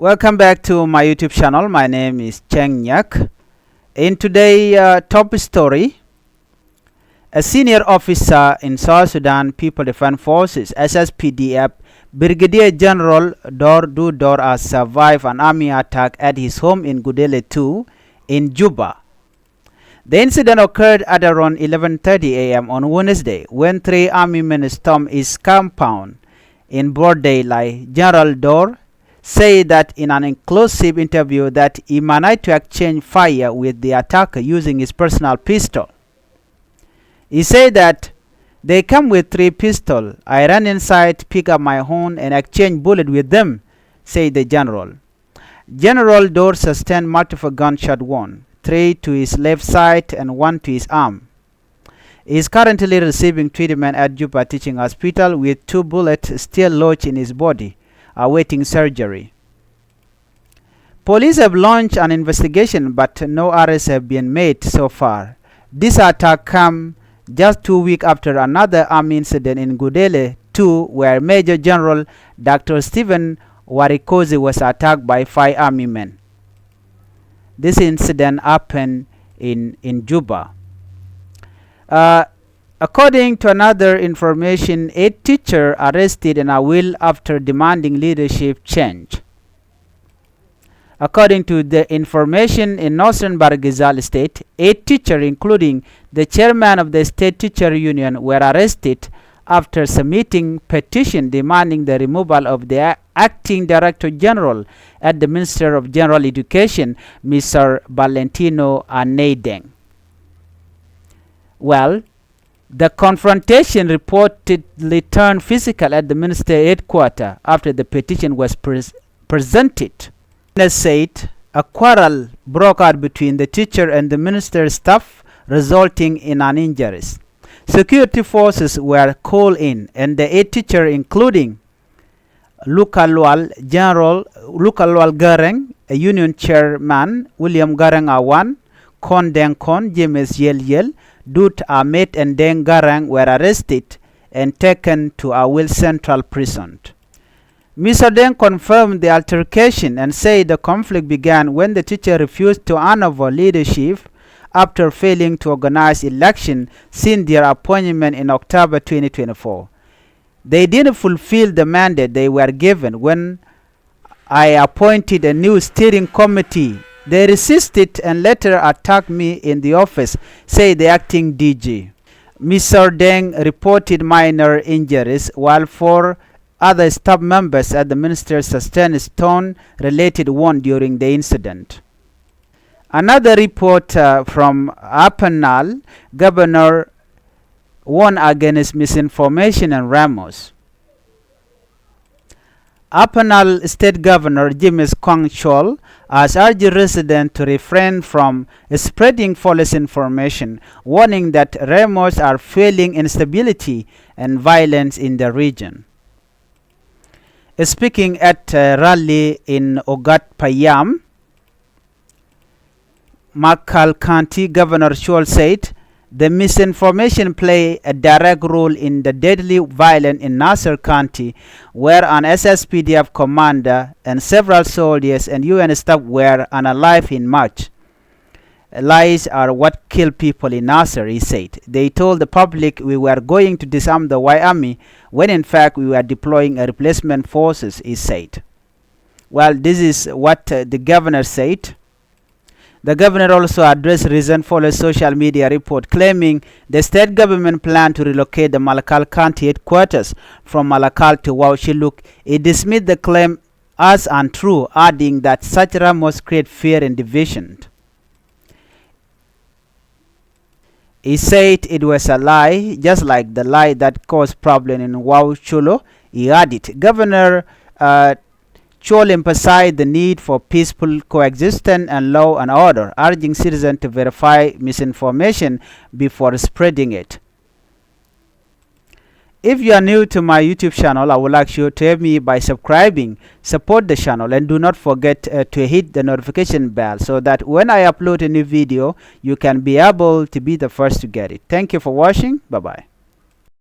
Welcome back to my YouTube channel. My name is Changkuoth Nyak. In today's top story, a senior officer in South Sudan People Defense Forces (SSPDF), Brigadier General Dor has survived an army attack at his home in Gudele 2 in Juba. The incident occurred at around 11:30 a.m. on Wednesday when three army men stormed his compound in broad daylight. General Dor said that in an inclusive interview that he managed to exchange fire with the attacker using his personal pistol. He said that they come with three pistols. I ran inside, pick up my own and exchange bullets with them, said the general. General Dor sustained multiple gunshot wounds, 3 to his left side and 1 to his arm. He is currently receiving treatment at Juba Teaching Hospital with 2 bullets still lodged in his body, awaiting surgery. Police have launched an investigation, but no arrests have been made so far. This attack comes just 2 weeks after another army incident in Gudele 2, where Major General Dr. Stephen Warikozi was attacked by 5 army men. This incident happened in Juba. According to another information, 8 teachers arrested in Aweil after demanding leadership change. According to the information in Northern Bargizal State, 8 teachers, including the chairman of the State Teacher Union, were arrested after submitting petition demanding the removal of the acting Director General at the Minister of General Education, Mr. Valentino Anedeng. Well, the confrontation reportedly turned physical at the minister headquarters after the petition was presented. As said, a quarrel broke out between the teacher and the minister's staff, resulting in an injuries. Security forces were called in, and the 8 teachers, including Lukalwal General Lukalwal Gareng, a union chairman, William Gareng Awan, Kon Deng Kon, James Yel, Dut Ahmed and Deng Garang, were arrested and taken to Aweil Central Prison. Mr. Deng confirmed the altercation and said the conflict began when the teacher refused to hand over leadership after failing to organize election since their appointment in October 2024. They didn't fulfill the mandate they were given. When I appointed a new steering committee, they resisted and later attacked me in the office, said the acting DG. Mr. Deng reported minor injuries, while 4 other staff members at the ministry sustained stone-related wounds during the incident. Another report from Nile, Governor warned against misinformation and Ramos. Nile State Governor James Kwang Chol has urged residents to refrain from spreading false information, warning that Ramos are fueling instability and violence in the region. Speaking at a rally in Ogat Payam, Makal County, Governor Chol said the misinformation played a direct role in the deadly violence in Nasser County, where an SSPDF commander and several soldiers and UN staff were unalive in March. Lies are what kill people in Nasser, he said. They told the public we were going to disarm the White Army, when in fact we were deploying a replacement forces, he said. Well, this is what the governor said. The governor also addressed recent false social media report claiming the state government planned to relocate the Malakal County headquarters from Malakal to Waushiluk. He dismissed the claim as untrue, adding that such rumors create fear and division. He said it was a lie, just like the lie that caused problem in Wauchulo. He added, Governor Chol emphasized the need for peaceful coexistence and law and order, urging citizens to verify misinformation before spreading it. If you are new to my YouTube channel, I would like you to help me by subscribing, support the channel, and do not forget to hit the notification bell so that when I upload a new video, you can be able to be the first to get it. Thank you for watching. Bye-bye.